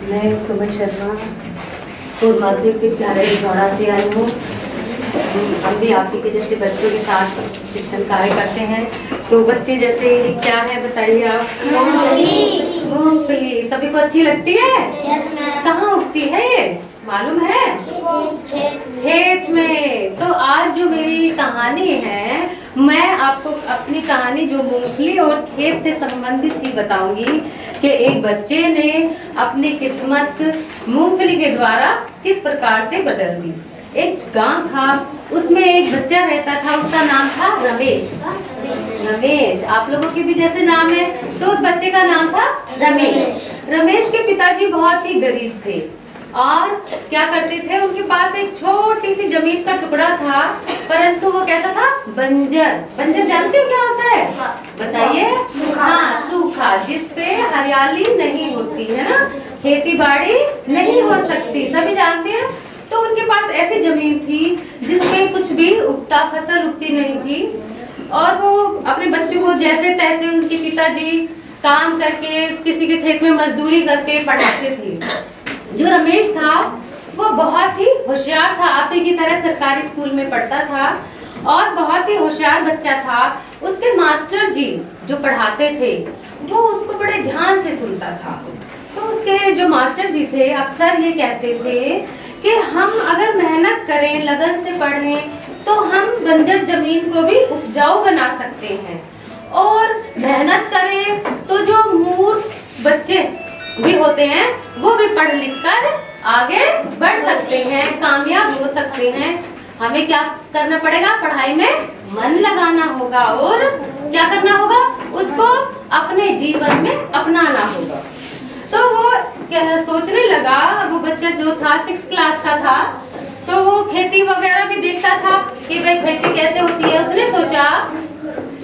मैं सुमन शर्मा पूर्व माध्यमिक विद्यालय जौड़ा से आई हूँ। हम भी आप ही के जैसे बच्चों के साथ शिक्षण कार्य करते हैं। तो बच्चे जैसे क्या है बताइए आप? मूंगफली सभी को अच्छी लगती है? कहाँ उगती है ये मालूम है? खेत में। तो आज जो मेरी कहानी है, मैं आपको अपनी कहानी जो मूंगफली और खेत से संबंधित ही बताऊंगी कि एक बच्चे ने अपनी किस्मत मूंगफली के द्वारा किस प्रकार से बदल दी। एक गांव था, उसमें एक बच्चा रहता था, उसका नाम था रमेश। रमेश आप लोगों के भी जैसे नाम है, तो उस बच्चे का नाम था रमेश। रमेश के पिताजी बहुत ही गरीब थे और क्या करते थे, उनके पास एक छोटी सी जमीन का टुकड़ा था, परंतु वो कैसा था? बंजर। बंजर जानते हो क्या होता है? बताइए। हाँ, सूखा, जिसपे हरियाली नहीं होती है ना, खेती बाड़ी नहीं हो सकती, सभी जानते हैं। तो उनके पास ऐसी जमीन थी जिसमें कुछ भी उगता, फसल उगती नहीं थी और वो अपने बच्चों को जैसे तैसे उनके पिताजी काम करके किसी के खेत में मजदूरी करके पढ़ाते थे। जो रमेश था वो बहुत ही होशियार था, आप ही की तरह सरकारी स्कूल में पढ़ता था और बहुत ही होशियार बच्चा था। उसके मास्टर जी जो पढ़ाते थे वो उसको बड़े ध्यान से सुनता था। तो उसके जो मास्टर जी थे अक्सर ये कहते थे कि हम अगर मेहनत करें, लगन से पढ़ें, तो हम बंजर जमीन को भी उपजाऊ बना सकते हैं और मेहनत करें तो जो मूर्ख बच्चे भी होते हैं वो भी पढ़ लिख कर आगे बढ़ सकते हैं, कामयाब हो सकते हैं। हमें क्या करना पड़ेगा? पढ़ाई में मन लगाना होगा और क्या करना होगा? उसको अपने जीवन में अपनाना होगा। तो वो सोचने लगा, वो बच्चा जो था 6th क्लास का था, तो वो खेती वगैरह भी देखता था कि भाई खेती कैसे होती है। उसने सोचा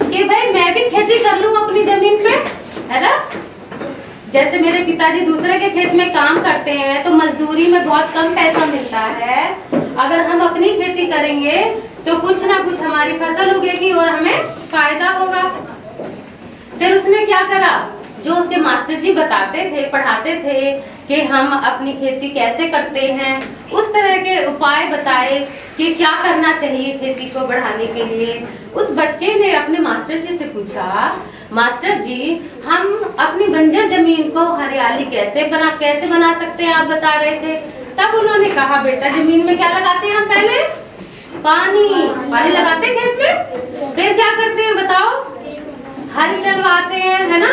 कि भाई मैं भी खेती कर लूं अपनी जमीन पे, है ना। जैसे मेरे पिताजी दूसरे के खेत में काम करते हैं तो मजदूरी में बहुत कम पैसा मिलता है, अगर हम अपनी खेती करेंगे तो कुछ ना कुछ हमारी फसल उगेगी और हमें फायदा होगा। फिर उसने क्या करा, जो उसके मास्टर जी बताते थे, पढ़ाते थे कि हम अपनी खेती कैसे करते हैं, उस तरह के उपाय बताए कि क्या करना चाहिए खेती को बढ़ाने के लिए। उस बच्चे ने अपने मास्टर जी से पूछा, मास्टर जी हम अपनी बंजर जमीन को हरियाली कैसे बना सकते हैं, आप बता रहे थे। तब उन्होंने कहा, बेटा जमीन में क्या लगाते हैं हम? पहले पानी लगाते हैं खेत में, फिर क्या करते हैं बताओ? हल चलवाते हैं, है ना।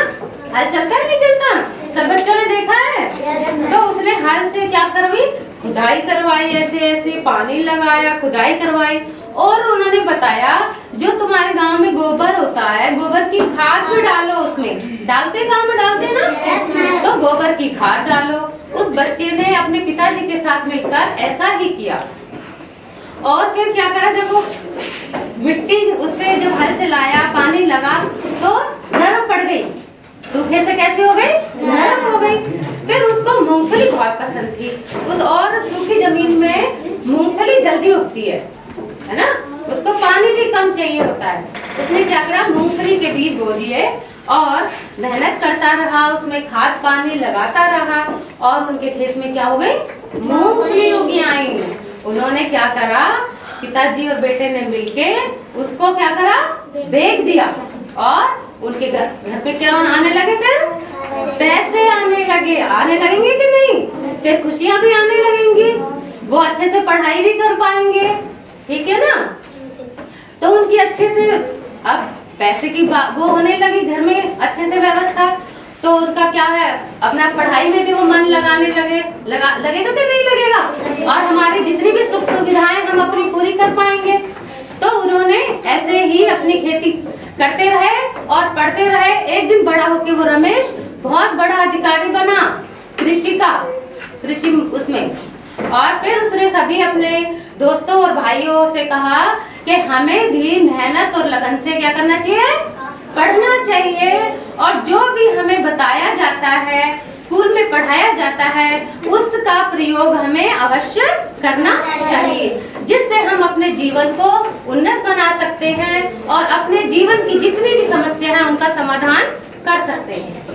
हल चलता है नहीं चलता? सब बच्चों ने देखा है। तो उसने हल से क्या करवाई? खुदाई करवाई, ऐसे ऐसे पानी लगाया, खुदाई करवाई और उन्होंने बताया जो तुम्हारे गांव में गोबर होता है, गोबर की खाद भी डालो उसमें। डालते गांव में डालते ना, तो गोबर की खाद डालो। उस बच्चे ने अपने पिताजी के साथ मिलकर ऐसा ही किया और फिर क्या करा, जब वो मिट्टी उससे जब हल चलाया, पानी लगा तो नरम पड़ गई। सूखे से कैसी हो गई? नरम हो गई। फिर उसको मूंगफली बहुत पसंद थी। उस और सूखी जमीन में मूंगफली जल्दी उगती है ना, उसको पानी भी कम चाहिए होता है। उसने क्या करा, मूंगफली के बीज बो दिए और मेहनत करता रहा, उसमें खाद पानी लगाता रहा और उनके खेत में क्या हो गई? मूंगफली उगी आई। उन्होंने क्या करा, पिताजी और बेटे ने मिलके उसको क्या करा, बेच दिया और उनके घर पे क्या आने लगे? फिर पैसे आने लगेंगे कि नहीं? फिर खुशियां भी आने लगेंगी, वो अच्छे से पढ़ाई भी कर पाएंगे, ठीक है ना। तो उनकी अच्छे से अब पैसे की वो होने लगी, घर में अच्छे से व्यवस्था, तो उनका क्या है, अपना पढ़ाई में भी वो मन लगाने लगेगा कि नहीं लगेगा, और हमारी जितनी भी सुख सुविधाएं हम अपनी पूरी कर पाएंगे। तो उन्होंने ऐसे ही अपनी खेती करते रहे और पढ़ते रहे। एक दिन बड़ा होके वो रमेश बहुत बड़ा अधिकारी बना कृषि उसमें, और फिर उसने सभी अपने दोस्तों और भाइयों से कहा कि हमें भी मेहनत और लगन से क्या करना चाहिए? पढ़ना चाहिए और जो भी हमें बताया जाता है, स्कूल में पढ़ाया जाता है, उसका प्रयोग हमें अवश्य करना चाहिए, जिससे हम अपने जीवन को उन्नत बना सकते हैं और अपने जीवन की जितनी भी समस्या है उनका समाधान कर सकते हैं।